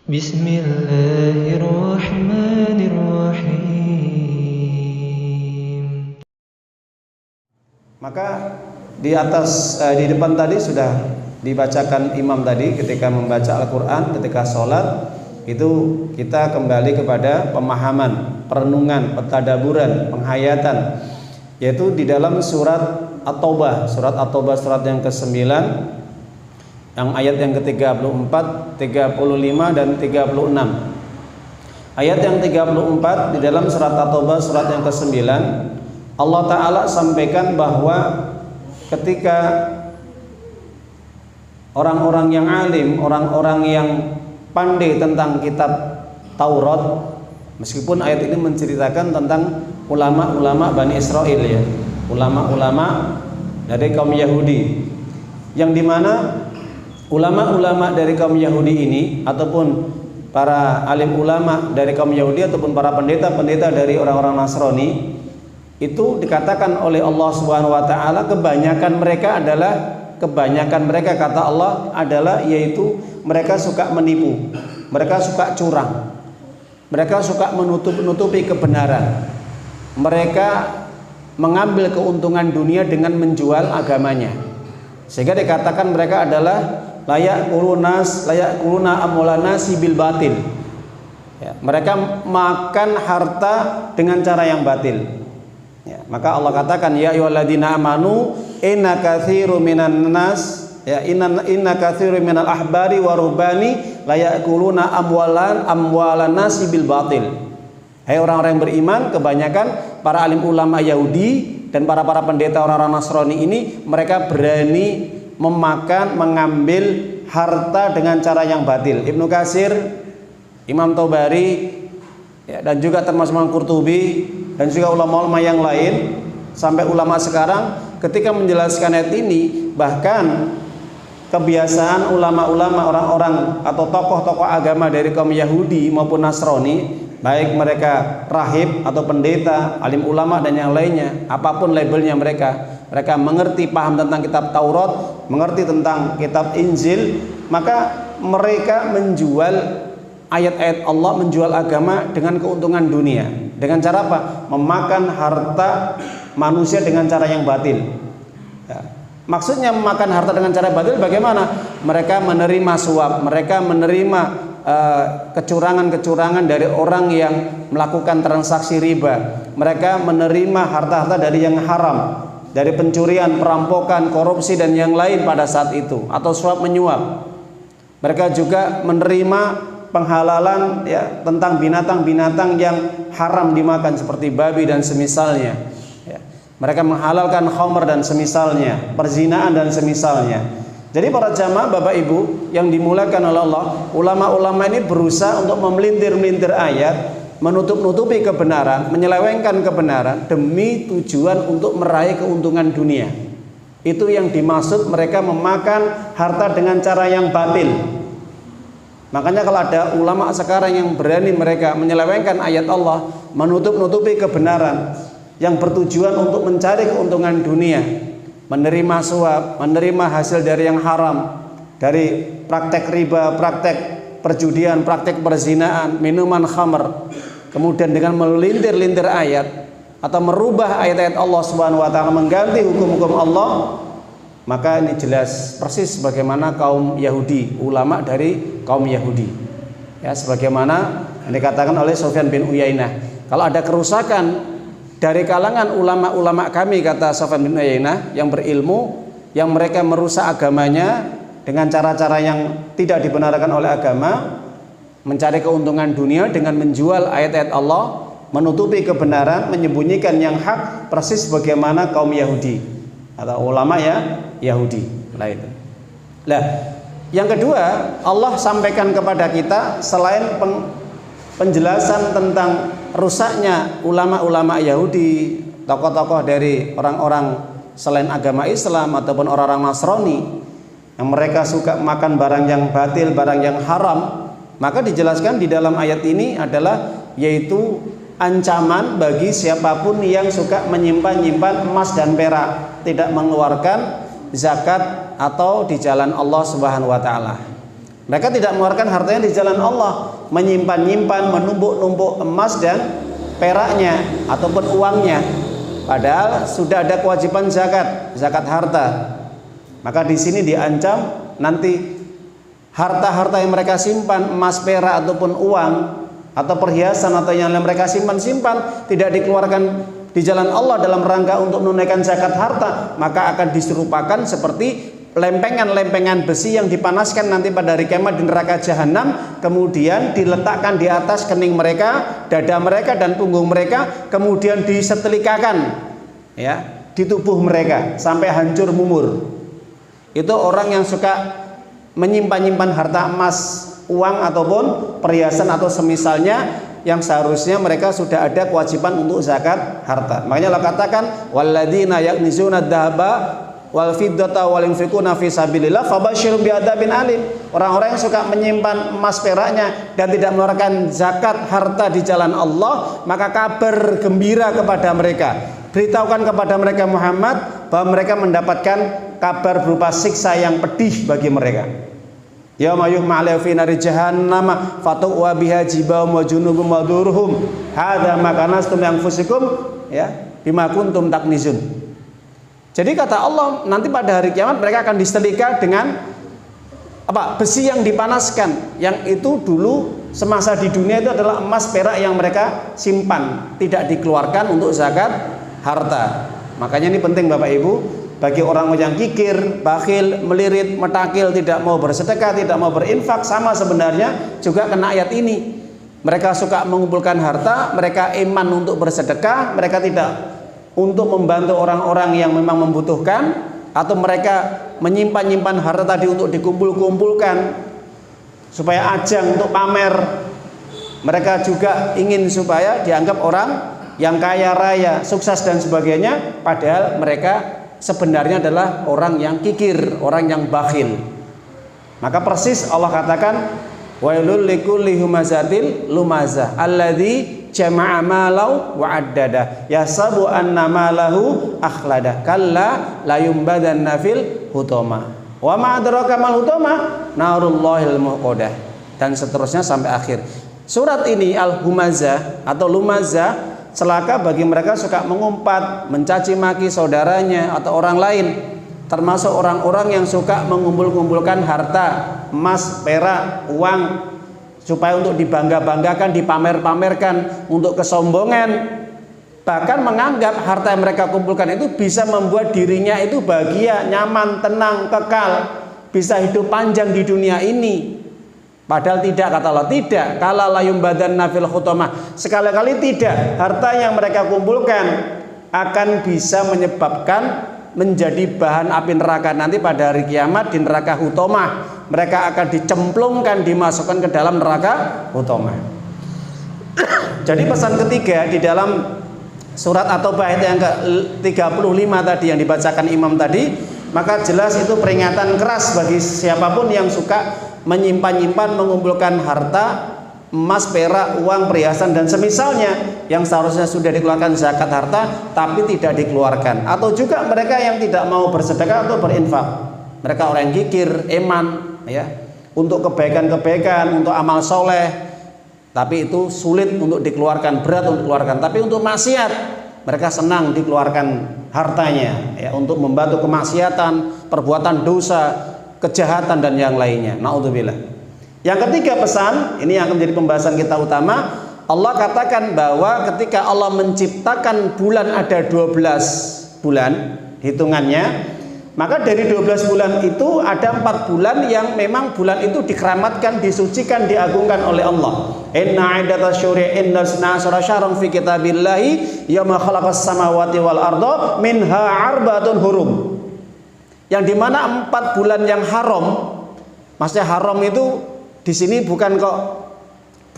Bismillahirrahmanirrahim. Maka di atas di depan tadi sudah dibacakan imam tadi ketika membaca Al-Quran, ketika sholat itu kita kembali kepada pemahaman, perenungan, pentadaburan, penghayatan, yaitu di dalam surat At-Taubah, surat yang ke-9, yang ayat yang ke-34, 35 dan 36. Ayat yang 34 di dalam surat At-Taubah, surat yang ke-9, Allah Ta'ala sampaikan bahwa ketika orang-orang yang alim, orang-orang yang pandai tentang kitab Taurat, meskipun ayat ini menceritakan tentang ulama-ulama Bani Israel, ya, ulama-ulama dari kaum Yahudi, yang dimana ulama-ulama dari kaum Yahudi ini ataupun para alim ulama dari kaum Yahudi ataupun para pendeta-pendeta dari orang-orang Nasrani itu dikatakan oleh Allah Subhanahu wa taala kebanyakan mereka kata Allah adalah yaitu mereka suka menipu, mereka suka curang, mereka suka menutupi kebenaran, mereka mengambil keuntungan dunia dengan menjual agamanya, sehingga dikatakan mereka adalah layak kuluna amwalanasi bil batil, ya, mereka makan harta dengan cara yang batil, ya, maka Allah katakan ya ayyuhalladzina amanu inna katsirum minan nas, ya, inna katsirum minal ahbari wa rubbani la ya'kuluna amwalan nasi bil batil. Hai orang-orang yang beriman, kebanyakan para alim ulama Yahudi dan para pendeta orang-orang Nasrani ini mereka berani mengambil harta dengan cara yang batil. Ibnu Katsir, Imam Tabari, ya, dan juga termasuk Imam Qurtubi dan juga ulama-ulama yang lain sampai ulama sekarang ketika menjelaskan ayat ini, bahkan kebiasaan ulama-ulama, orang-orang atau tokoh-tokoh agama dari kaum Yahudi maupun Nasrani, baik mereka rahib atau pendeta, alim ulama dan yang lainnya, apapun labelnya mereka mengerti, paham tentang kitab Taurat, mengerti tentang kitab Injil, maka mereka menjual ayat-ayat Allah, menjual agama dengan keuntungan dunia. Dengan cara apa? Memakan harta manusia dengan cara yang batil, ya. Maksudnya memakan harta dengan cara batil bagaimana? Mereka menerima suap, mereka menerima kecurangan-kecurangan dari orang yang melakukan transaksi riba, mereka menerima harta-harta dari yang haram, dari pencurian, perampokan, korupsi dan yang lain pada saat itu, atau suap menyuap. Mereka juga menerima penghalalan, ya, tentang binatang-binatang yang haram dimakan seperti babi dan semisalnya, ya. Mereka menghalalkan khamr dan semisalnya, perzinaan dan semisalnya. Jadi para jamaah Bapak Ibu yang dimuliakan oleh Allah, ulama-ulama ini berusaha untuk memelintir-melintir ayat, menutup-nutupi kebenaran, menyelewengkan kebenaran demi tujuan untuk meraih keuntungan dunia. Itu yang dimaksud mereka memakan harta dengan cara yang batil. Makanya kalau ada ulama sekarang yang berani mereka menyelewengkan ayat Allah, menutup-nutupi kebenaran yang bertujuan untuk mencari keuntungan dunia, menerima suap, menerima hasil dari yang haram, dari praktek riba, praktek perjudian, praktek perzinaan, minuman khamr, kemudian dengan melintir-lintir ayat atau merubah ayat-ayat Allah Subhanahu wa taala, mengganti hukum-hukum Allah, maka ini jelas persis bagaimana kaum Yahudi, ulama dari kaum Yahudi, ya, sebagaimana yang dikatakan oleh Sufyan bin Uyainah, kalau ada kerusakan dari kalangan ulama-ulama kami, kata Sufyan bin Uyainah, yang berilmu, yang mereka merusak agamanya dengan cara-cara yang tidak dibenarkan oleh agama, mencari keuntungan dunia dengan menjual ayat-ayat Allah, menutupi kebenaran, menyembunyikan yang hak, persis bagaimana kaum Yahudi atau ulama ya Yahudi. Nah itu. Nah, yang kedua, Allah sampaikan kepada kita selain penjelasan tentang rusaknya ulama-ulama Yahudi, tokoh-tokoh dari orang-orang selain agama Islam ataupun orang-orang Nasrani yang mereka suka makan barang yang batil, barang yang haram, maka dijelaskan di dalam ayat ini adalah yaitu ancaman bagi siapapun yang suka menyimpan emas dan perak, tidak mengeluarkan zakat atau di jalan Allah Subhanahu wa taala. Mereka tidak mengeluarkan hartanya di jalan Allah, menyimpan-nyimpan, menumpuk-numpuk emas dan peraknya ataupun uangnya. Padahal sudah ada kewajiban zakat harta. Maka di sini diancam nanti harta-harta yang mereka simpan, emas, perak ataupun uang atau perhiasan atau yang mereka simpan tidak dikeluarkan di jalan Allah dalam rangka untuk menunaikan zakat harta, maka akan diserupakan seperti lempengan-lempengan besi yang dipanaskan nanti pada hari kiamat di neraka jahanam, kemudian diletakkan di atas kening mereka, dada mereka dan punggung mereka, kemudian disetelikakan ya di tubuh mereka sampai hancur mumur. Itu orang yang suka menyimpan-nyimpan harta emas, uang ataupun perhiasan atau semisalnya, yang seharusnya mereka sudah ada kewajiban untuk zakat harta. Makanya Allah katakan walladzina yaknizuna dzahaba wal fiddata wal yunfiquna fi sabilillah fabashshirhum bi'adzabin alim. Orang-orang yang suka menyimpan emas peraknya dan tidak mengeluarkan zakat harta di jalan Allah, maka kabar gembira kepada mereka. Beritahukan kepada mereka Muhammad bahwa mereka mendapatkan kabar berupa siksa yang pedih bagi mereka. Yauma yuhma 'alaihi fi nari jahannam fatuwa biha jibahum wa junubum wa durhum hadza ma kanastum anfusikum ya bima kuntum taknizun. Jadi kata Allah, nanti pada hari kiamat mereka akan disetelika dengan apa? Besi yang dipanaskan, yang itu dulu semasa di dunia itu adalah emas perak yang mereka simpan, tidak dikeluarkan untuk zakat harta. Makanya ini penting Bapak Ibu, bagi orang yang kikir, bakhil, melirit, metakil, tidak mau bersedekah, tidak mau berinfak, sama sebenarnya juga kena ayat ini. Mereka suka mengumpulkan harta, mereka iman untuk bersedekah, mereka tidak untuk membantu orang-orang yang memang membutuhkan, atau mereka menyimpan-nyimpan harta tadi untuk dikumpul-kumpulkan supaya ajang untuk pamer. Mereka juga ingin supaya dianggap orang yang kaya raya, sukses dan sebagainya, padahal mereka sebenarnya adalah orang yang kikir, orang yang bakhil. Maka persis Allah katakan wailul likulli humazatil lumazah alladzi jama'a malau wa addada yasabu anna malahu akhlada kalla la yumbadanna fil hutama wa ma adraka mal hutama narullahil muqadah, dan seterusnya sampai akhir. Surat ini al-humazah atau lumazah, celaka bagi mereka suka mengumpat, mencaci maki saudaranya atau orang lain, termasuk orang-orang yang suka mengumpul-kumpulkan harta, emas, perak, uang supaya untuk dibangga-banggakan, dipamer-pamerkan, untuk kesombongan. Bahkan menganggap harta yang mereka kumpulkan itu bisa membuat dirinya itu bahagia, nyaman, tenang, kekal, bisa hidup panjang di dunia ini. Padahal tidak, kata Allah, tidak. Kala layum badan nafil khutamah, sekali-kali tidak. Harta yang mereka kumpulkan akan bisa menyebabkan menjadi bahan api neraka nanti pada hari kiamat di neraka hutomah. Mereka akan dicemplungkan, dimasukkan ke dalam neraka hutomah. Jadi pesan ketiga di dalam surat atau ayat yang ke-35 tadi yang dibacakan imam tadi, maka jelas itu peringatan keras bagi siapapun yang suka menyimpan-nyimpan, mengumpulkan harta, emas, perak, uang, perhiasan dan semisalnya yang seharusnya sudah dikeluarkan zakat harta tapi tidak dikeluarkan. Atau juga mereka yang tidak mau bersedekah atau berinfak. Mereka orang yang kikir, eman ya, untuk kebaikan-kebaikan, untuk amal soleh, tapi itu sulit untuk dikeluarkan, berat untuk dikeluarkan. Tapi untuk maksiat mereka senang dikeluarkan hartanya ya, untuk membantu kemaksiatan, perbuatan dosa, kejahatan dan yang lainnya. Naudzubillah. Yang ketiga pesan, ini yang akan menjadi pembahasan kita utama. Allah katakan bahwa ketika Allah menciptakan bulan ada 12 bulan hitungannya, maka dari 12 bulan itu ada 4 bulan yang memang bulan itu dikeramatkan, disucikan, diagungkan oleh Allah. Inna iddatash syuri inna asra syahran fi kitabillahi yauma khalaqas samawati wal arda minha arba'atun hurum. Yang dimana 4 bulan yang haram, maksudnya haram itu di sini bukan kok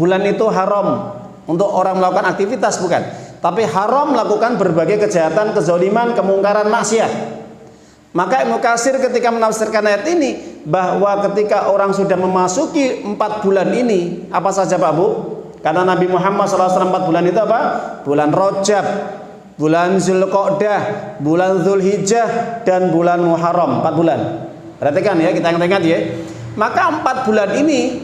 bulan itu haram untuk orang melakukan aktivitas, bukan, tapi haram melakukan berbagai kejahatan, kezaliman, kemungkaran, maksiat. Maka Ibnu Katsir ketika menafsirkan ayat ini bahwa ketika orang sudah memasuki 4 bulan ini, apa saja Pak Bu? Karena Nabi Muhammad SAW 4 bulan itu apa? Bulan Rajab, bulan Zulqa'dah, bulan Zulhijjah dan bulan Muharram, 4 bulan. Perhatikan ya, kita ingat-ingat ya. Maka 4 bulan ini,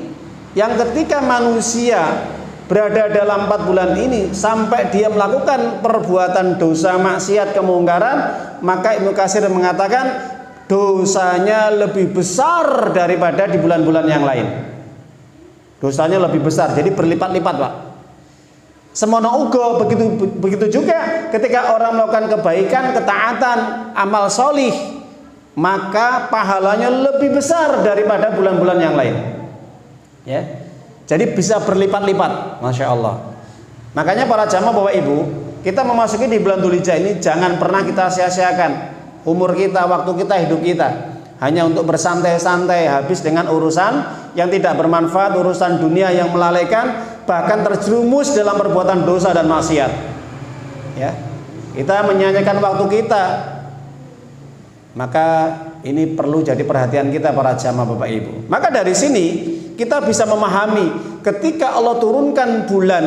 yang ketika manusia berada dalam 4 bulan ini sampai dia melakukan perbuatan dosa, maksiat, kemungkaran, maka Ibnu Katsir mengatakan dosanya lebih besar daripada di bulan-bulan yang lain. Dosanya lebih besar, jadi berlipat-lipat, Pak. Semono uga begitu juga ketika orang melakukan kebaikan, ketaatan, amal solih, maka pahalanya lebih besar daripada bulan-bulan yang lain. Ya, jadi bisa berlipat-lipat, masya Allah. Makanya para jamaah Bapak Ibu, kita memasuki di bulan Dzulhijjah ini jangan pernah kita sia-siakan umur kita, waktu kita, hidup kita hanya untuk bersantai-santai, habis dengan urusan yang tidak bermanfaat, urusan dunia yang melalaikan, bahkan terjerumus dalam perbuatan dosa dan maksiat. Ya, kita menyanyikan waktu kita. Maka ini perlu jadi perhatian kita para jamaah Bapak Ibu. Maka dari sini kita bisa memahami ketika Allah turunkan bulan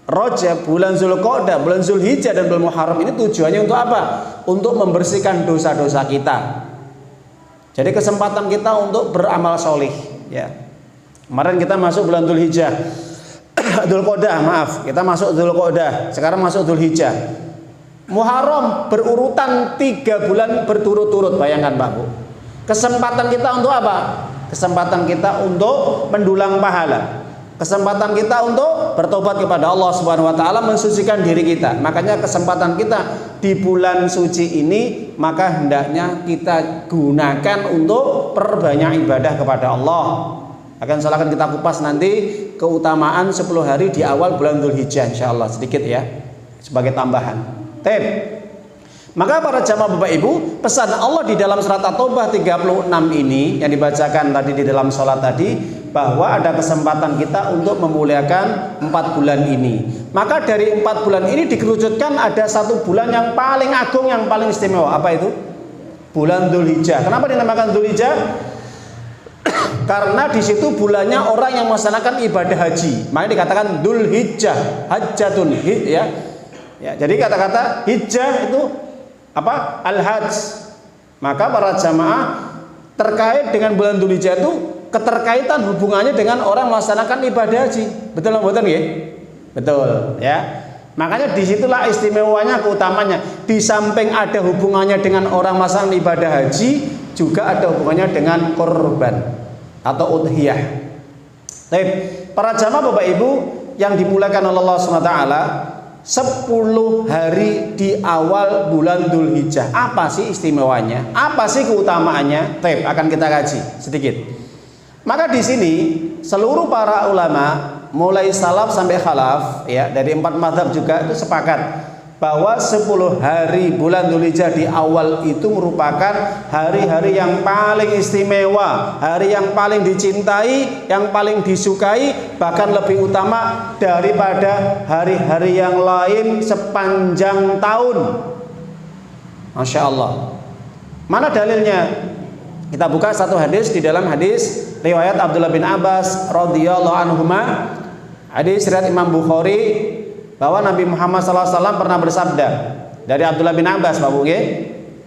Rajab, bulan Zulqa'dah, bulan Zulhijjah dan bulan Muharram ini tujuannya untuk apa? Untuk membersihkan dosa-dosa kita. Jadi kesempatan kita untuk beramal solih. Ya. Kemarin kita masuk bulan Zulhijjah, Zulqa'dah, maaf, kita masuk Zulqa'dah, sekarang masuk Zulhijjah. Muharram berurutan 3 bulan berturut-turut, bayangkan Pak Bu. Kesempatan kita untuk apa? Kesempatan kita untuk mendulang pahala. Kesempatan kita untuk bertobat kepada Allah Subhanahu wa taala, mensucikan diri kita. Makanya kesempatan kita di bulan suci ini maka hendaknya kita gunakan untuk perbanyak ibadah kepada Allah. Akan silakan kita kupas nanti keutamaan 10 hari di awal bulan Dzulhijjah insyaallah sedikit ya sebagai tambahan. Maka para jamaah Bapak Ibu, pesan Allah di dalam surat At-Taubah 36 ini yang dibacakan tadi di dalam sholat tadi, bahwa ada kesempatan kita untuk memuliakan 4 bulan ini. Maka dari 4 bulan ini dikerucutkan ada 1 bulan yang paling agung, yang paling istimewa. Apa itu? Bulan Dzulhijjah. Kenapa dinamakan Dzulhijjah? Karena di situ bulannya orang yang melaksanakan ibadah haji. Makanya dikatakan Dzulhijjah, hajjatun, ya. Ya, jadi kata-kata hijjah itu apa? Al-hajj. Maka para jamaah terkait dengan bulan Dzulhijjah itu keterkaitan hubungannya dengan orang melaksanakan ibadah haji. Betul nggak betul ya? Betul ya. Makanya disitulah istimewanya, keutamanya. Di samping ada hubungannya dengan orang melaksanakan ibadah haji, juga ada hubungannya dengan korban atau udhiyah. Baik, para jamaah Bapak Ibu yang dimuliakan oleh Allah SWT, 10 hari di awal bulan Dzulhijjah. Apa sih istimewanya? Apa sih keutamaannya? Baik, akan kita kaji sedikit. Maka di sini seluruh para ulama mulai salaf sampai khalaf ya dari 4 mazhab juga itu sepakat bahwa 10 hari bulan Dzulhijjah di awal itu merupakan hari-hari yang paling istimewa, hari yang paling dicintai, yang paling disukai, bahkan lebih utama daripada hari-hari yang lain sepanjang tahun. Masya Allah. Mana dalilnya? Kita buka satu hadis di dalam hadis riwayat Abdullah bin Abbas radhiyallahu anhuma, hadis riwayat Imam Bukhari, bahwa Nabi Muhammad SAW pernah bersabda dari Abdullah bin Abbas, Pak Bu.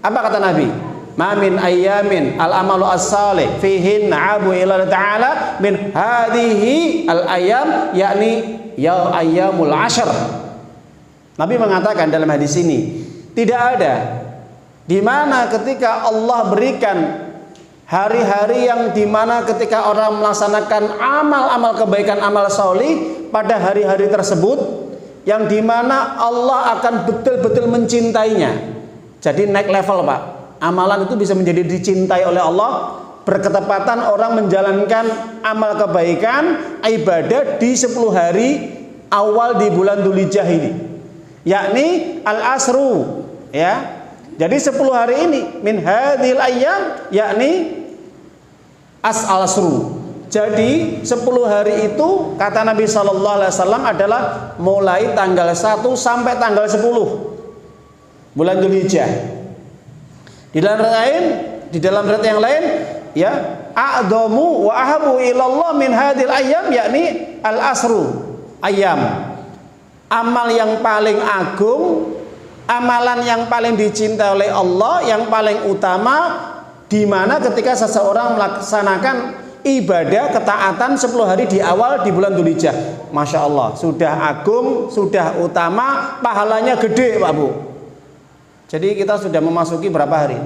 Apa kata Nabi? Ma min ayyamin al-amalu as-salih fihin abu ila ta'ala min hadhihi al-ayyam, yakni ya ayyamul ashr. Nabi mengatakan dalam hadis ini, tidak ada di mana ketika Allah berikan hari-hari yang dimana ketika orang melaksanakan amal-amal kebaikan, amal solih pada hari-hari tersebut, yang dimana Allah akan betul-betul mencintainya. Jadi naik level Pak. Amalan itu bisa menjadi dicintai oleh Allah, berketepatan orang menjalankan amal kebaikan, ibadah di 10 hari awal di bulan Dzulhijjah ini, yakni al-asru ya. Jadi 10 hari ini min hadhil ayyam, yakni al-asru. Jadi 10 hari itu kata Nabi SAW adalah mulai tanggal 1 sampai tanggal 10 bulan Dzulhijjah. Di dalam riwayat yang lain ya, a'dhamu wa ahabu ilallah min hadhil ayyam, yakni al-asru ayyam. Amal yang paling agung, amalan yang paling dicintai oleh Allah, yang paling utama, di mana ketika seseorang melaksanakan ibadah ketaatan 10 hari di awal di bulan Dzulhijjah. Masya Allah, sudah agung, sudah utama, pahalanya gede Pak Bu. Jadi kita sudah memasuki berapa hari?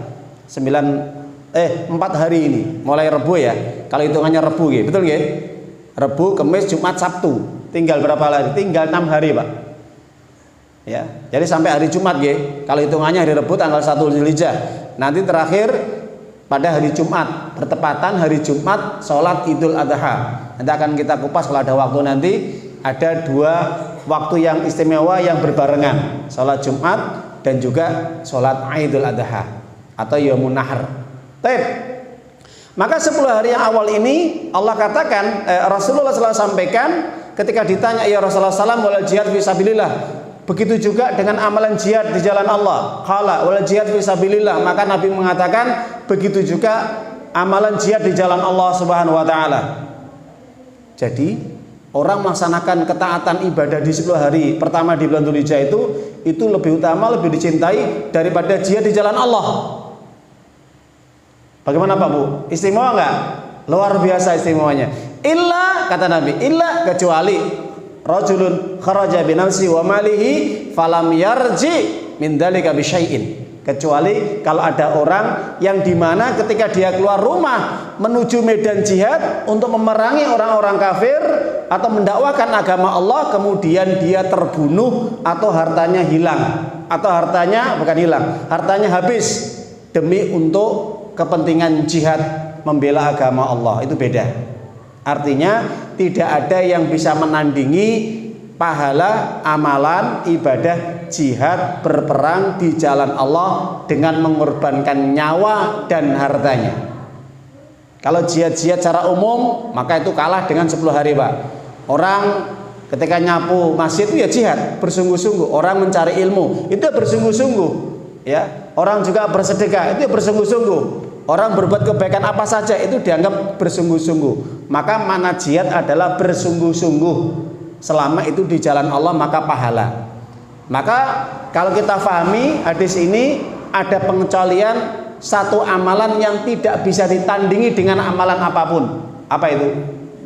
4 hari ini, mulai Rebu ya. Kalau hitungannya Rebu ya, betul ya? Rebu, Kamis, Jumat, Sabtu. Tinggal berapa hari? Tinggal 6 hari Pak. Ya, jadi sampai hari Jumat ya. Kalau hitungannya hari Rebu tanggal 1 Dzulhijjah. Nanti terakhir pada hari Jumat, bertepatan hari Jumat sholat Idul Adha. Nanti akan kita kupas kalau ada waktu nanti. Ada 2 waktu yang istimewa yang berbarengan, sholat Jumat dan juga sholat Idul Adha atau Yaumun Nahr. Baik. Maka 10 hari yang awal ini Allah katakan, Rasulullah SAW sampaikan ketika ditanya, ya Rasulullah SAW, wal jihad fisabilillah. Begitu juga dengan amalan jihad di jalan Allah. Qala wal jihad fisabilillah. Maka Nabi mengatakan begitu juga amalan jihad di jalan Allah Subhanahu wa taala. Jadi orang melaksanakan ketaatan ibadah di 10 hari pertama di bulan Dzulhijjah itu lebih utama, lebih dicintai daripada jihad di jalan Allah. Bagaimana Pak Bu? Istimewa enggak? Luar biasa istimewanya. Illa, kata Nabi, illa kecuali rajulun kharaja bi nafsi wa malihi falam yarji min dzalika bi syai'in. Kecuali kalau ada orang yang dimana ketika dia keluar rumah menuju medan jihad untuk memerangi orang-orang kafir atau mendakwakan agama Allah, kemudian dia terbunuh atau hartanya hilang, atau hartanya bukan hilang, hartanya habis demi untuk kepentingan jihad membela agama Allah, itu beda. Artinya tidak ada yang bisa menandingi pahala amalan ibadah jihad berperang di jalan Allah dengan mengorbankan nyawa dan hartanya. Kalau jihad-jihad secara umum maka itu kalah dengan 10 hari Pak. Orang ketika nyapu masjid itu ya jihad bersungguh-sungguh. Orang mencari ilmu itu bersungguh-sungguh ya. Orang juga bersedekah itu bersungguh-sungguh. Orang berbuat kebaikan apa saja itu dianggap bersungguh-sungguh. Maka mana jihad adalah bersungguh-sungguh. Selama itu di jalan Allah maka pahala. Maka kalau kita pahami hadis ini ada pengecualian satu amalan yang tidak bisa ditandingi dengan amalan apapun. Apa itu?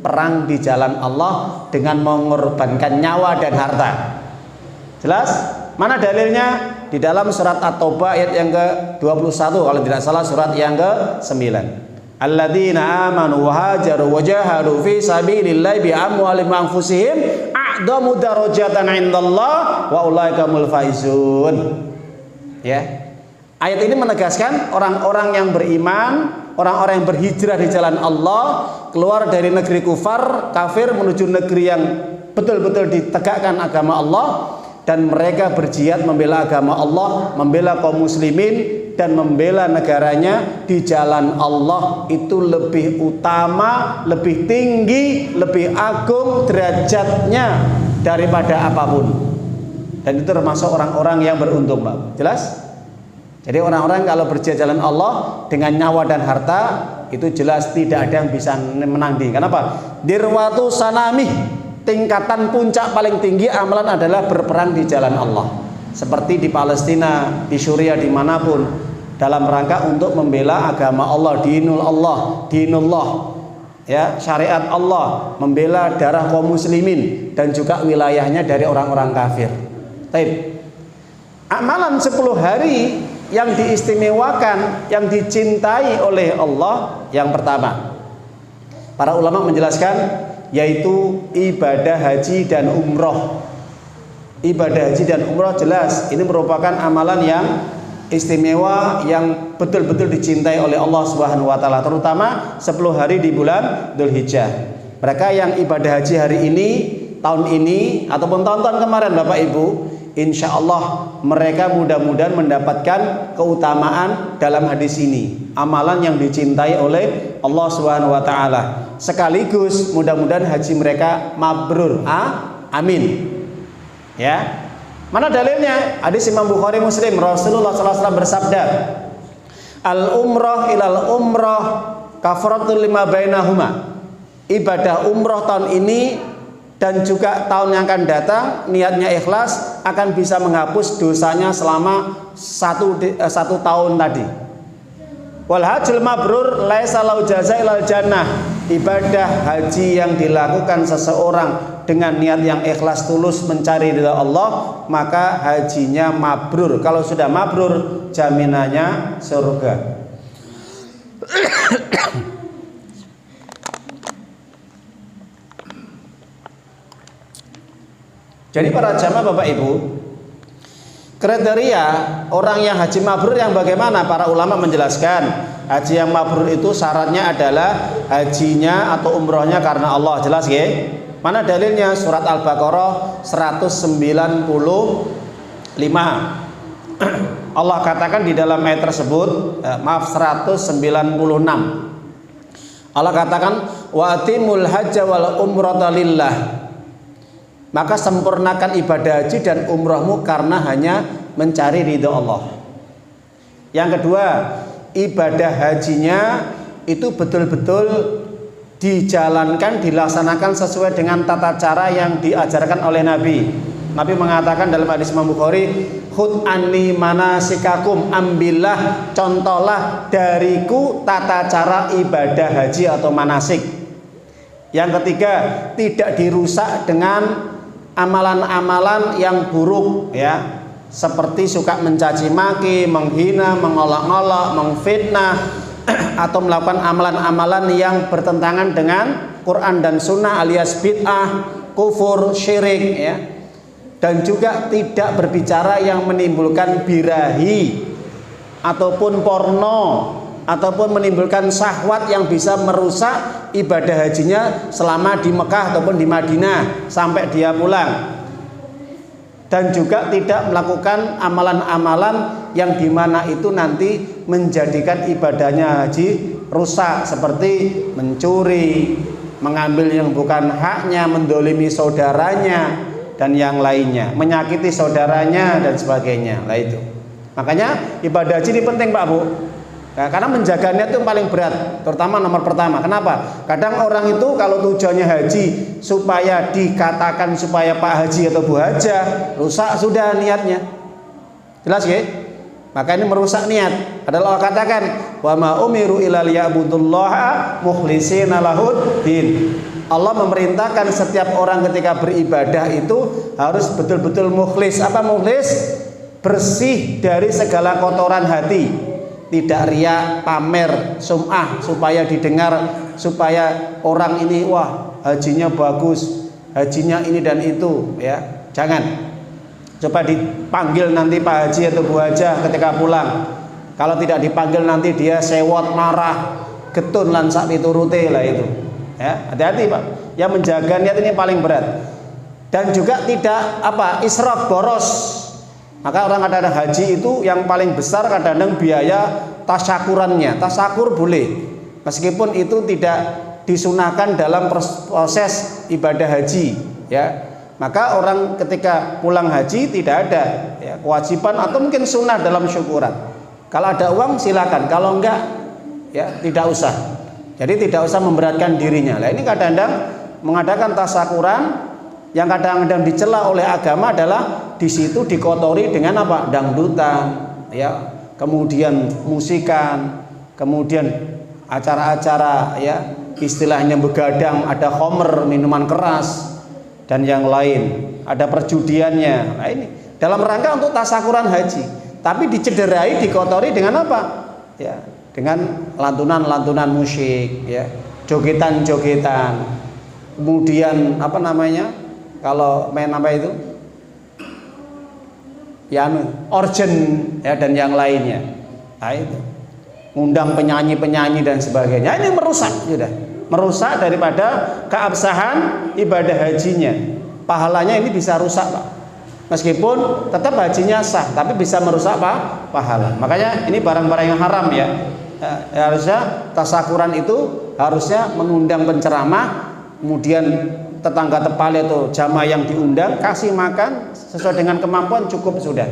Perang di jalan Allah dengan mengorbankan nyawa dan harta. Jelas? Mana dalilnya? Di dalam surat At-Taubah ayat yang ke-21 kalau tidak salah, surat yang ke-9. Alladzina amanu wa hajaru wa jahadu fi sabilillahi bi amwalihim wa anfusihim a'dhamu darajatan 'indallah wa ulaikamul faizun. Ya. Ayat ini menegaskan orang-orang yang beriman, orang-orang yang berhijrah di jalan Allah, keluar dari negeri kafir menuju negeri yang betul-betul ditegakkan agama Allah, dan mereka berjihad membela agama Allah, membela kaum muslimin dan membela negaranya di jalan Allah, itu lebih utama, lebih tinggi, lebih agung derajatnya daripada apapun. Dan itu termasuk orang-orang yang beruntung Pak. Jelas? Jadi orang-orang kalau berjihad jalan Allah dengan nyawa dan harta itu jelas tidak ada yang bisa menanding. Kenapa? Dirwatu sanamih, tingkatan puncak paling tinggi amalan adalah berperang di jalan Allah. Seperti di Palestina, di Suriah, dimanapun, dalam rangka untuk membela agama Allah, dinullah, ya, syariat Allah, membela darah kaum muslimin dan juga wilayahnya dari orang-orang kafir. Taib. Amalan 10 hari yang diistimewakan, yang dicintai oleh Allah, yang pertama, para ulama menjelaskan, yaitu ibadah haji dan umroh. Ibadah haji dan umroh jelas ini merupakan amalan yang istimewa, yang betul-betul dicintai oleh Allah Subhanahu wa taala, terutama 10 hari di bulan Dzulhijjah. Mereka yang ibadah haji hari ini, tahun ini ataupun tahun-tahun kemarin Bapak Ibu, insya Allah mereka mudah-mudahan mendapatkan keutamaan dalam hadis ini, amalan yang dicintai oleh Allah Subhanahu wa taala. Sekaligus mudah-mudahan haji mereka mabrur. Amin. Ya. Mana dalilnya? Hadis Imam Bukhari Muslim, Rasulullah SAW bersabda, al-umrah ilal umrah kafaratul lima bainahuma. Ibadah umroh tahun ini dan juga tahun yang akan datang, niatnya ikhlas, akan bisa menghapus dosanya selama satu tahun tadi. Wal hajjul mabrur laisa lahu jazaa ilal jannah. ibadah haji yang dilakukan seseorang dengan niat yang ikhlas tulus mencari ridha Allah, maka hajinya mabrur. Kalau sudah mabrur, jaminannya surga. Jadi para jamaah Bapak Ibu, kriteria orang yang haji mabrur yang bagaimana? Para ulama menjelaskan, haji yang mabrur itu syaratnya adalah hajinya atau umrohnya karena Allah. Jelas ya? Mana dalilnya? Surat Al-Baqarah 195. Allah katakan di dalam ayat tersebut, 196. Allah katakan, wa atimul hajja wal umrata lillah. Maka sempurnakan ibadah haji dan umrohmu karena hanya mencari ridho Allah. Yang kedua, ibadah hajinya itu betul-betul dijalankan, dilaksanakan sesuai dengan tata cara yang diajarkan oleh Nabi. Nabi mengatakan dalam hadis Imam Bukhari, khudh anni manasikakum, ambillah, contohlah dariku tata cara ibadah haji atau manasik. Yang ketiga, tidak dirusak dengan amalan-amalan yang buruk, ya, seperti suka mencaci maki, menghina, mengolok-olok, mengfitnah, atau melakukan amalan-amalan yang bertentangan dengan Quran dan Sunnah alias bid'ah, kufur, syirik, ya. Dan juga tidak berbicara yang menimbulkan birahi ataupun porno ataupun menimbulkan syahwat yang bisa merusak ibadah hajinya selama di Mekah ataupun di Madinah sampai dia pulang. Dan juga tidak melakukan amalan-amalan yang dimana itu nanti menjadikan ibadahnya haji rusak, seperti mencuri, mengambil yang bukan haknya, mendolimi saudaranya dan yang lainnya, menyakiti saudaranya dan sebagainya. Lah itu. Makanya ibadah haji ini penting Pak Bu. Nah, karena menjaga niat itu yang paling berat, terutama nomor pertama. Kenapa? Kadang orang itu kalau tujuannya haji supaya dikatakan supaya Pak Haji atau Bu Haja, rusak sudah niatnya. Jelas ya? Maka ini merusak niat. Adalah Allah katakan, wa ma umiru illa liya'budullaha mukhlishina lahuddin. Allah memerintahkan setiap orang ketika beribadah itu harus betul-betul mukhlis. Apa mukhlis? Bersih dari segala kotoran hati. Tidak riya, pamer, sum'ah, supaya didengar, supaya orang ini wah hajinya bagus, hajinya ini dan itu, ya. Jangan. Coba dipanggil nanti Pak Haji atau Bu Haja ketika pulang. Kalau tidak dipanggil nanti dia sewot, marah, getun lan sak piturute lah itu. Ya, hati-hati Pak. Yang menjaga niat ini paling berat. Dan juga tidak israf, boros. Maka orang kadang haji itu yang paling besar kadang-kadang biaya tasyakurannya. Tasyakur boleh, meskipun itu tidak disunahkan dalam proses ibadah haji, ya. Maka orang ketika pulang haji tidak ada, ya, kewajiban atau mungkin sunnah dalam syukuran. Kalau ada uang silakan, kalau enggak, ya tidak usah. Jadi tidak usah memberatkan dirinya. Nah ini kadang-kadang mengadakan tasyakuran yang kadang-kadang dicela oleh agama adalah di situ dikotori dengan apa? Dangdutan, ya, kemudian musikan, kemudian acara-acara, ya, istilahnya begadang, ada khamr, minuman keras dan yang lain, ada perjudiannya. Nah ini dalam rangka untuk tasyakuran haji, tapi dicederai, dikotori dengan apa? Ya, dengan lantunan-lantunan musik, ya, jogetan-jogetan, kemudian apa namanya? Kalau main apa itu? Piano, organ, ya, dan yang lainnya. Nah itu. Undang penyanyi-penyanyi dan sebagainya. Ini merusak sudah. Merusak daripada keabsahan ibadah hajinya. Pahalanya ini bisa rusak, Pak. Meskipun tetap hajinya sah, tapi bisa merusak Pak pahala. Makanya ini barang-barang yang haram, ya. Harusnya tasyakuran itu harusnya mengundang penceramah, kemudian tetangga tepal itu jamaah yang diundang kasih makan sesuai dengan kemampuan, cukup sudah.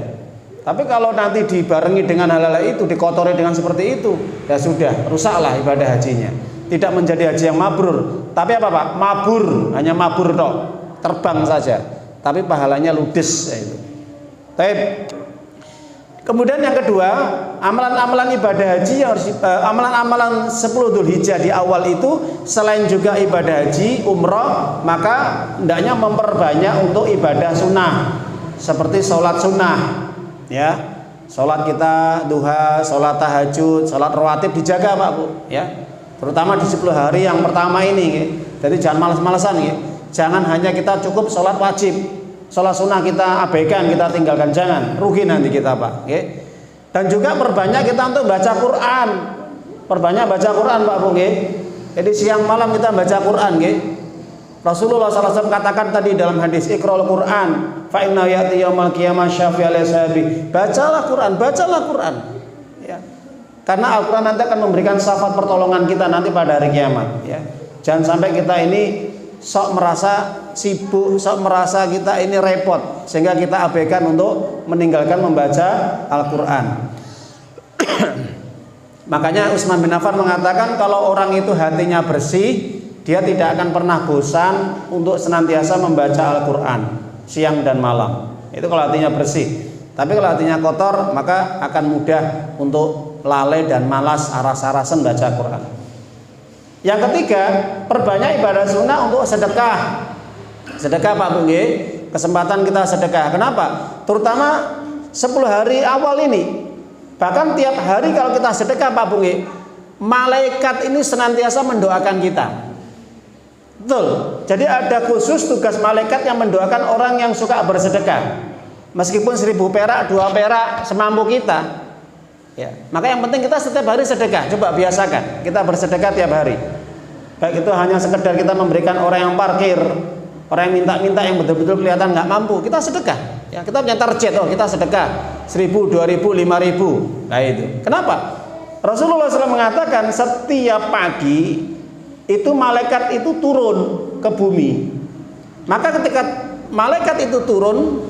Tapi kalau nanti dibarengi dengan hal-hal itu, dikotori dengan seperti itu, ya sudah, rusaklah ibadah hajinya. Tidak menjadi haji yang mabrur. Tapi apa Pak? Mabur, hanya mabur toh, terbang saja. Tapi pahalanya ludes, ya itu. Baik. Kemudian yang kedua, amalan-amalan ibadah haji yang harus amalan-amalan 10 Dzulhijjah di awal itu selain juga ibadah haji, umroh, maka hendaknya memperbanyak untuk ibadah sunnah seperti sholat sunnah, ya, sholat kita duha, sholat tahajud, sholat rawatib dijaga Pak Bu, ya, terutama di 10 hari yang pertama ini, ya. Jadi jangan malas-malasan, ya. Jangan hanya kita cukup sholat wajib. Sholat sunnah kita abaikan, kita tinggalkan, jangan, rugi nanti kita Pak. Okay? Dan juga perbanyak kita untuk baca Quran, perbanyak baca Quran Pak Bu. Okay? Jadi siang malam kita baca Quran. Okay? Rasulullah SAW katakan tadi dalam hadis, Iqra'ul Quran, fa inna ya'ti yaumal qiyamah syafi'al ashabi. Bacalah Quran, bacalah Quran. Ya. Karena Al-Quran nanti akan memberikan syafaat pertolongan kita nanti pada hari kiamat. Ya. Jangan sampai kita ini sok merasa sibuk, sok merasa kita ini repot sehingga kita abaikan untuk meninggalkan membaca Al-Quran. Makanya Utsman bin Affan mengatakan kalau orang itu hatinya bersih, dia tidak akan pernah bosan untuk senantiasa membaca Al-Quran siang dan malam. Itu kalau hatinya bersih. Tapi kalau hatinya kotor, maka akan mudah untuk lalai dan malas aras-arasan baca Quran. Yang ketiga, perbanyak ibadah sunnah untuk sedekah. Sedekah Pak Bu, kesempatan kita sedekah. Kenapa? Terutama 10 hari awal ini. Bahkan tiap hari kalau kita sedekah Pak Bu, malaikat ini senantiasa mendoakan kita. Betul. Jadi ada khusus tugas malaikat yang mendoakan orang yang suka bersedekah. Meskipun 1000 perak, 2 perak semampu kita. Ya, maka yang penting kita setiap hari sedekah. Coba biasakan kita bersedekah tiap hari. Baik itu hanya sekedar kita memberikan orang yang parkir, orang yang minta-minta yang betul-betul kelihatan nggak mampu, kita sedekah. Ya, kita punya target, oh kita sedekah 1000, 2000, 5000. Nah itu. Kenapa? Rasulullah SAW mengatakan setiap pagi itu malaikat itu turun ke bumi. Maka ketika malaikat itu turun,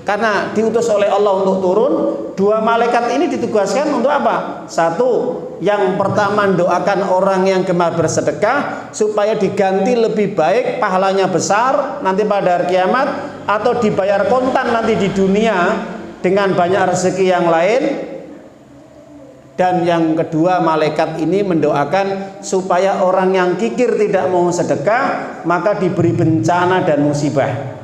karena diutus oleh Allah untuk turun, 2 malaikat ini ditugaskan untuk apa? Satu, yang pertama mendoakan orang yang gemar bersedekah supaya diganti lebih baik, pahalanya besar nanti pada hari kiamat, atau dibayar kontan nanti di dunia dengan banyak rezeki yang lain. Dan yang kedua, malaikat ini mendoakan supaya orang yang kikir tidak mau sedekah maka diberi bencana dan musibah.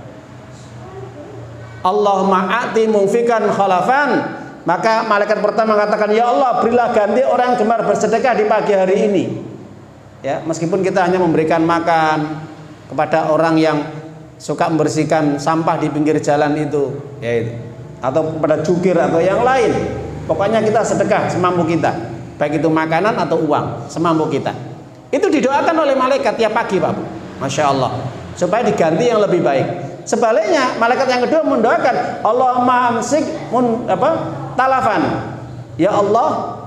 Allahumma a'ti munfikan khalafan. Maka malaikat pertama mengatakan, ya Allah berilah ganti orang yang gemar bersedekah di pagi hari ini. Ya, meskipun kita hanya memberikan makan kepada orang yang suka membersihkan sampah di pinggir jalan itu, ya itu, atau kepada jukir atau yang lain. Pokoknya kita sedekah semampu kita, baik itu makanan atau uang, semampu kita. Itu didoakan oleh malaikat tiap pagi Pak Bu. Masya Allah, supaya diganti yang lebih baik. Sebaliknya malaikat yang kedua mendoakan, Allahumma amsik talafan. Ya Allah,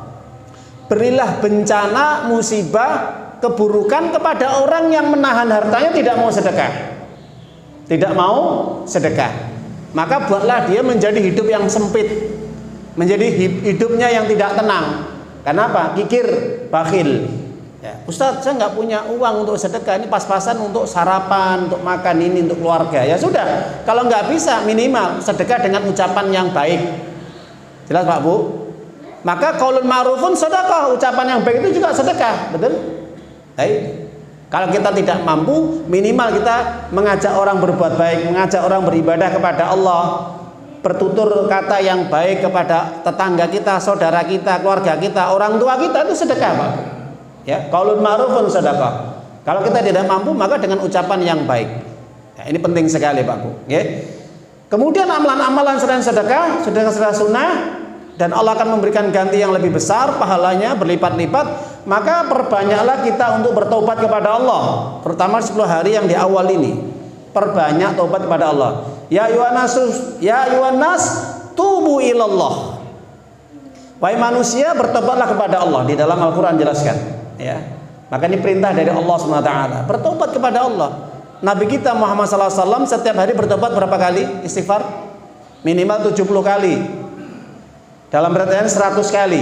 berilah bencana, musibah, keburukan kepada orang yang menahan hartanya tidak mau sedekah. Tidak mau sedekah. Maka buatlah dia menjadi hidup yang sempit, menjadi hidupnya yang tidak tenang. Kenapa? Kikir, bakhil. Ya, Ustadz, saya nggak punya uang untuk sedekah, ini pas-pasan untuk sarapan, untuk makan ini, untuk keluarga. Ya sudah, kalau nggak bisa minimal sedekah dengan ucapan yang baik. Jelas Pak Bu? Maka qaulun ma'rufun sedekah, ucapan yang baik itu juga sedekah, betul? Baik. Kalau kita tidak mampu, minimal kita mengajak orang berbuat baik, mengajak orang beribadah kepada Allah, bertutur kata yang baik kepada tetangga kita, saudara kita, keluarga kita, orang tua kita, itu sedekah Pak. Ya, qaulun ma'rufun sedekah. Kalau kita tidak mampu, maka dengan ucapan yang baik. Ya, ini penting sekali Pak Bu. Ya. Kemudian amalan-amalan selain sedekah, sedekah sunnah, dan Allah akan memberikan ganti yang lebih besar, pahalanya berlipat-lipat. Maka perbanyaklah kita untuk bertobat kepada Allah, terutama 10 hari yang di awal ini. Perbanyak tobat kepada Allah. Ya ayuhan nas tubu ilallah. Wahai manusia, bertobatlah kepada Allah. Di dalam Al-Quran jelaskan, ya. Maka ini perintah dari Allah SWT, bertobat kepada Allah. Nabi kita Muhammad SAW setiap hari bertobat berapa kali istighfar? Minimal 70 kali. Dalam perhatian 100 kali.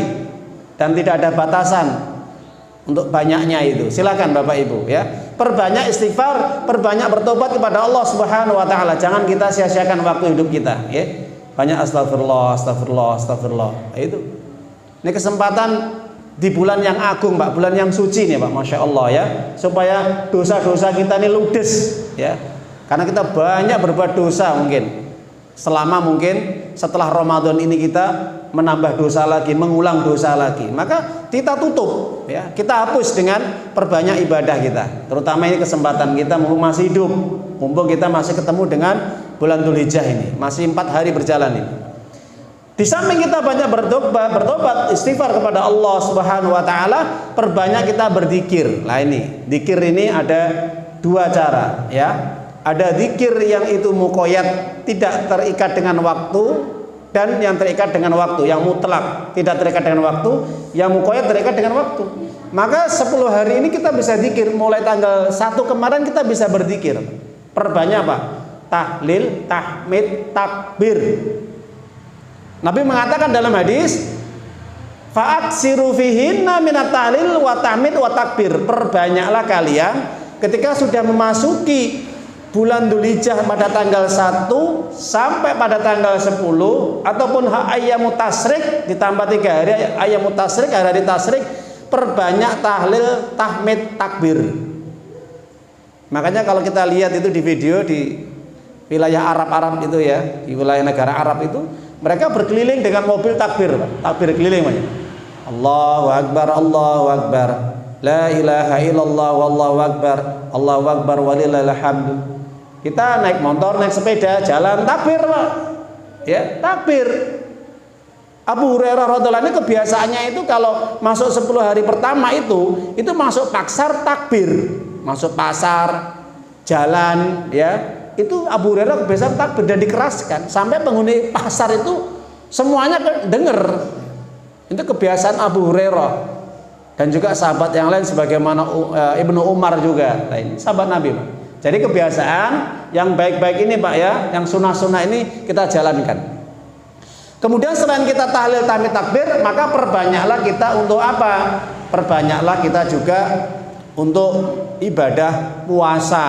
Dan tidak ada batasan untuk banyaknya itu. Silakan Bapak Ibu, ya. Perbanyak istighfar, perbanyak bertobat kepada Allah Subhanahu wa taala. Jangan kita sia-siakan waktu hidup kita, ya. banyak astagfirullah, astagfirullah, astagfirullah. Nah, itu. Ini kesempatan di bulan yang agung, Pak, bulan yang suci nih, Pak, Masya Allah ya, supaya dosa-dosa kita ini ludes ya, karena kita banyak berbuat dosa mungkin selama setelah Ramadan ini kita menambah dosa lagi, mengulang dosa lagi, maka kita tutup ya, kita hapus dengan perbanyak ibadah kita, terutama ini kesempatan kita mumpung masih hidup, mumpung kita masih ketemu dengan bulan Dzulhijjah ini, masih 4 hari berjalan ini. Di samping kita banyak bertobat, istighfar kepada Allah Subhanahu wa taala, perbanyak kita berzikir. Lah ini, zikir ini ada 2 cara ya. Ada zikir yang itu muqayyad, tidak terikat dengan waktu, dan yang terikat dengan waktu, yang mutlak, tidak terikat dengan waktu, yang muqayyad terikat dengan waktu. Maka 10 hari ini kita bisa zikir, mulai tanggal 1 kemarin kita bisa berzikir. Perbanyak apa? Tahlil, tahmid, takbir. Nabi mengatakan dalam hadis, fa'aksiru fihinna minat tahlil wa tahmid wa takbir. Perbanyaklah kalian ketika sudah memasuki bulan Dzulhijjah pada tanggal 1 sampai pada tanggal 10, ataupun ayyamut tasyrik ditambah 3 hari ayyamut tasyrik, hari tasyrik, perbanyak tahlil, tahmid, takbir. Makanya kalau kita lihat itu di video di wilayah Arab itu ya, di wilayah negara Arab itu, mereka berkeliling dengan mobil takbir, takbir keliling banyak. Allahu Akbar, Allahu Akbar, la ilaha illallah, wallahu akbar, Allahu Akbar, walillahil hamd. Kita naik motor, naik sepeda, jalan takbir, Pak. Ya, takbir. Abu Hurairah radhiyallahu anhu kebiasaannya itu kalau masuk 10 hari pertama itu masuk pasar takbir, masuk pasar, jalan, ya. Itu Abu Hurairah kebiasaan takbir dan dikeraskan sampai penghuni pasar itu semuanya dengar. Itu kebiasaan Abu Hurairah dan juga sahabat yang lain sebagaimana Ibnu Umar juga. Nah, ini sahabat Nabi, Pak. Jadi kebiasaan yang baik-baik ini, Pak ya, yang sunnah-sunnah ini kita jalankan. Kemudian selain kita tahlil, tahmid, takbir, maka perbanyaklah kita untuk apa? Perbanyaklah kita juga untuk ibadah puasa,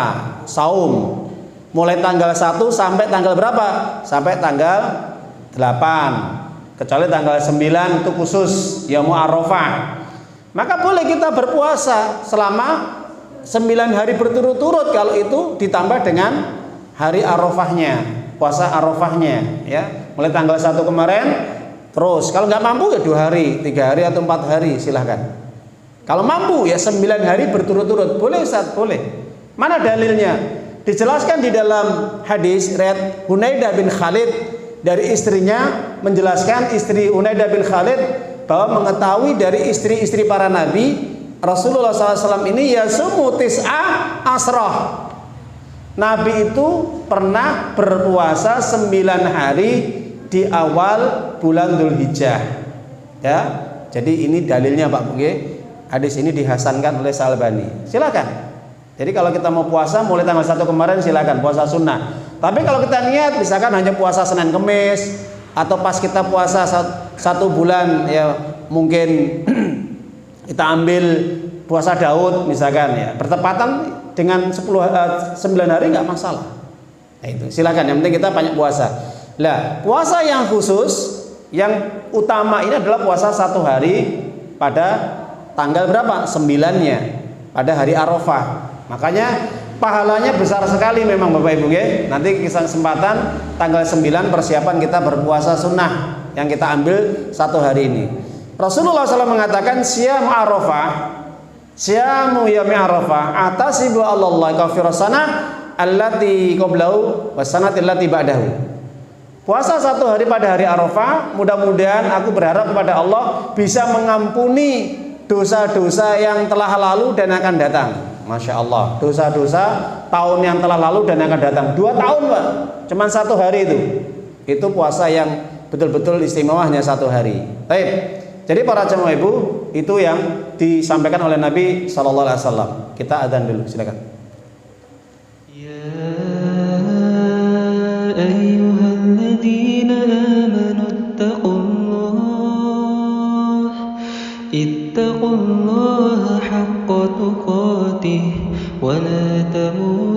saum. Mulai tanggal 1 sampai tanggal berapa? Sampai tanggal 8. Kecuali tanggal 9 itu khusus Yaumul Arafah. Maka boleh kita berpuasa selama 9 hari berturut-turut kalau itu ditambah dengan hari Arafahnya, puasa Arafahnya ya. Mulai tanggal 1 kemarin terus. Kalau nggak mampu ya 2 hari, 3 hari atau 4 hari silahkan. Kalau mampu ya 9 hari berturut-turut. Boleh Ustaz, boleh. Mana dalilnya? Dijelaskan di dalam hadis riwayat Hunaidah bin Khalid dari istrinya, menjelaskan istri Hunaidah bin Khalid bahwa mengetahui dari istri-istri para nabi Rasulullah SAW ini ya sumu tis'ah asrah. Nabi itu pernah berpuasa 9 hari di awal bulan Dzulhijjah. Ya, jadi ini dalilnya Pak Buge. Hadis ini dihasankan oleh Sa'albani. Silakan. Jadi kalau kita mau puasa mulai tanggal 1 kemarin silakan puasa sunnah. Tapi kalau kita niat misalkan hanya puasa Senin Kemis atau pas kita puasa 1 bulan ya mungkin kita ambil puasa Daud misalkan ya bertepatan dengan 9 hari nggak masalah. Nah, itu silakan, yang penting kita banyak puasa. Lah, puasa yang khusus yang utama ini adalah puasa 1 hari pada tanggal berapa? 9-nya pada hari Arafah. Makanya pahalanya besar sekali memang Bapak Ibu ya. Nanti kisah kesempatan tanggal 9 persiapan kita berpuasa sunnah yang kita ambil 1 hari ini. Rasulullah SAW mengatakan siyam Arafah, syamu yaumi Arafah atasibu Allah kafirasana allati qablahu wasanati allati ba'dahu. Puasa 1 hari pada hari Arafah, mudah-mudahan aku berharap kepada Allah bisa mengampuni dosa-dosa yang telah lalu dan akan datang. Masya Allah, dosa-dosa tahun yang telah lalu dan akan datang. 2 tahun Pak, cuman 1 hari itu puasa yang betul-betul istimewa hanya 1 hari. Baik, jadi para jemaah ibu itu yang disampaikan oleh Nabi Sallallahu Alaihi Wasallam. Kita adzan dulu, silakan. Ya ayyuhalladzina amanu ittaqullaha haqqa tuqatih wa la tamutunna